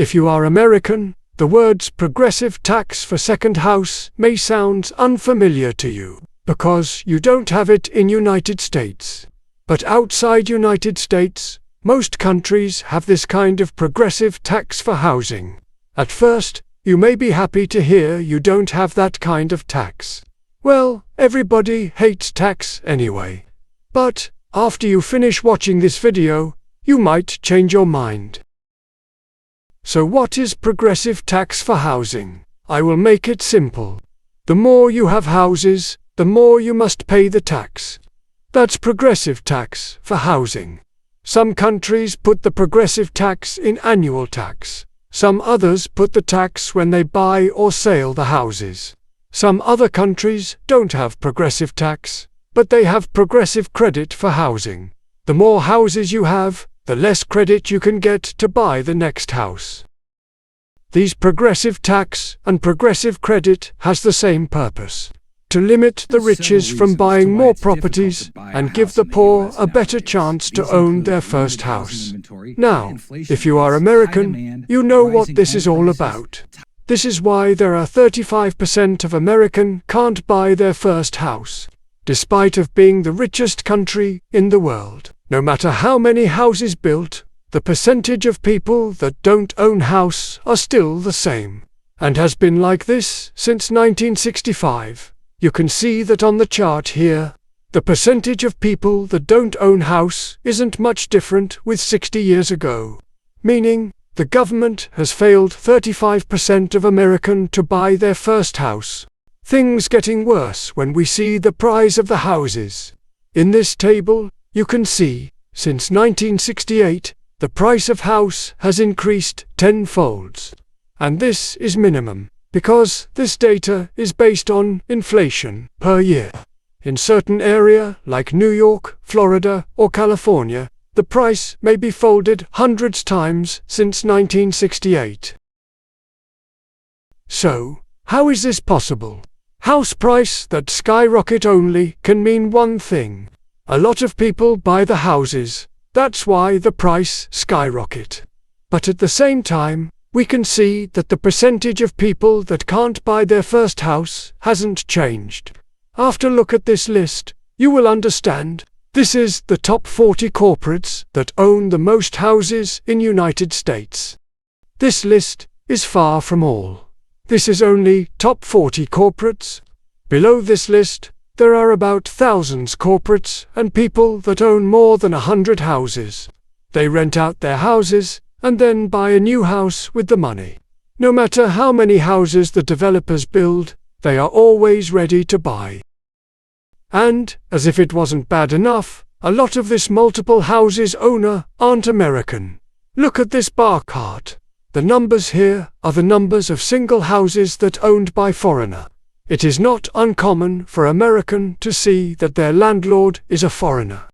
If you are American, the words progressive tax for second house may sound unfamiliar to you, because you don't have it in United States. But outside United States, most countries have this kind of progressive tax for housing. At first, you may be happy to hear you don't have that kind of tax. Well, everybody hates tax anyway. But after you finish watching this video, you might change your mind. So what is progressive tax for housing? I will make it simple. The more you have houses, the more you must pay the tax. That's progressive tax for housing. Some countries put the progressive tax in annual tax. Some others put the tax when they buy or sell the houses. Some other countries don't have progressive tax, but they have progressive credit for housing. The more houses you have, the less credit you can get to buy the next house. These progressive tax and progressive credit has the same purpose: to limit the riches from buying more properties and give the poor a better chance to own their first house. Now, if you are American, you know what this is all about. This is why there are 35% of Americans can't buy their first house, despite of being the richest country in the world. No matter how many houses built, the percentage of people that don't own house are still the same, and has been like this since 1965. You can see that on the chart here. The percentage of people that don't own house isn't much different with 60 years ago, meaning the government has failed 35% of Americans to buy their first house. Things getting worse when we see the price of the houses. In this table, you can see, since 1968, the price of house has increased tenfold. And this is minimum, because this data is based on inflation per year. In certain area, like New York, Florida, or California, the price may be folded hundreds times since 1968. So, how is this possible? House price that skyrocket only can mean one thing. A lot of people buy the houses, that's why the price skyrocket. But at the same time, we can see that the percentage of people that can't buy their first house hasn't changed. After look at this list, you will understand. This is the top 40 corporates that own the most houses in United States. This list is far from all. This is only top 40 corporates. Below this list, there are about thousands corporates and people that own more than 100 houses. They rent out their houses and then buy a new house with the money. No matter how many houses the developers build, they are always ready to buy. And, as if it wasn't bad enough, a lot of this multiple houses owner aren't American. Look at this bar chart. The numbers here are the numbers of single houses that owned by foreigner. It is not uncommon for American to see that their landlord is a foreigner.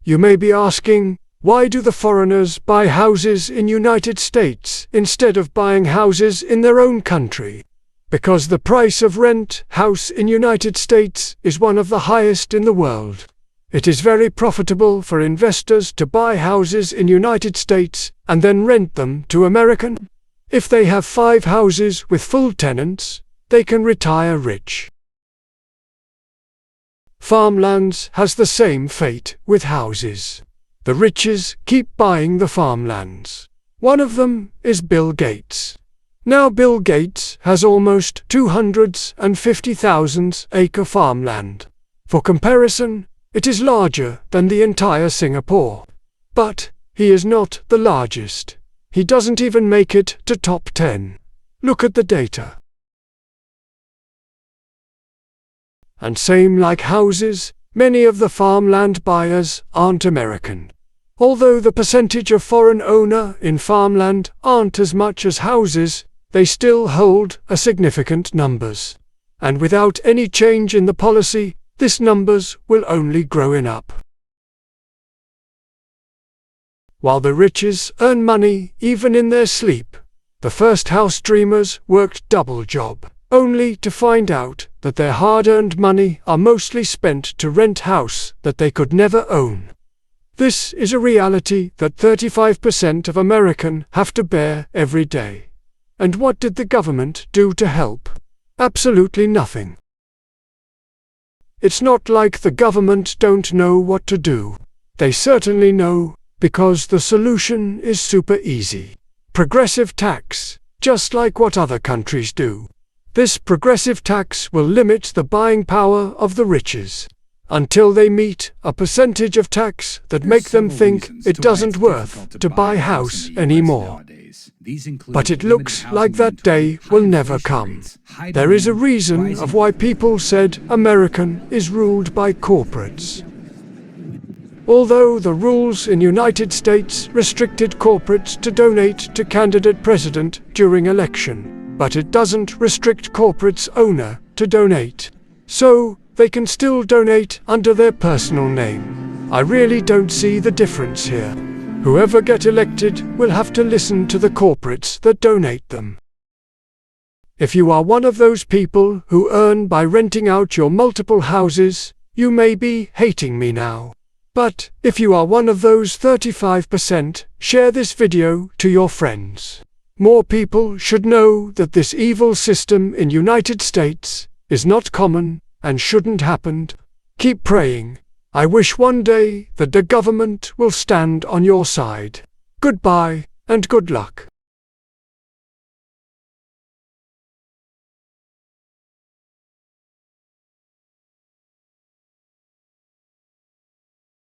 You may be asking, why do the foreigners buy houses in United States instead of buying houses in their own country? Because the price of rent house in United States is one of the highest in the world. It is very profitable for investors to buy houses in United States and then rent them to American. If they have 5 houses with full tenants, they can retire rich. Farmlands has the same fate with houses. The riches keep buying the farmlands. One of them is Bill Gates. Now Bill Gates has almost 250,000 acre farmland. For comparison, it is larger than the entire Singapore. But he is not the largest. He doesn't even make it to top 10. Look at the data. And same like houses, many of the farmland buyers aren't American. Although the percentage of foreign owner in farmland aren't as much as houses, they still hold a significant numbers. And without any change in the policy, this numbers will only growing up. While the riches earn money even in their sleep, the first house dreamers worked double job, only to find out that their hard-earned money are mostly spent to rent house that they could never own. This is a reality that 35% of Americans have to bear every day. And what did the government do to help? Absolutely nothing. It's not like the government don't know what to do. They certainly know, because the solution is super easy. Progressive tax, just like what other countries do. This progressive tax will limit the buying power of the riches, until they meet a percentage of tax that make them think it doesn't worth to buy a house anymore. But it looks like that day will never come. There is a reason of why people said American is ruled by corporates. Although the rules in United States restricted corporates to donate to candidate president during election, but it doesn't restrict corporates owner to donate. So, they can still donate under their personal name. I really don't see the difference here. Whoever get elected will have to listen to the corporates that donate them. If you are one of those people who earn by renting out your multiple houses, you may be hating me now. But if you are one of those 35%, share this video to your friends. More people should know that this evil system in United States is not common and shouldn't happen. Keep praying. I wish one day that the government will stand on your side. Goodbye and good luck.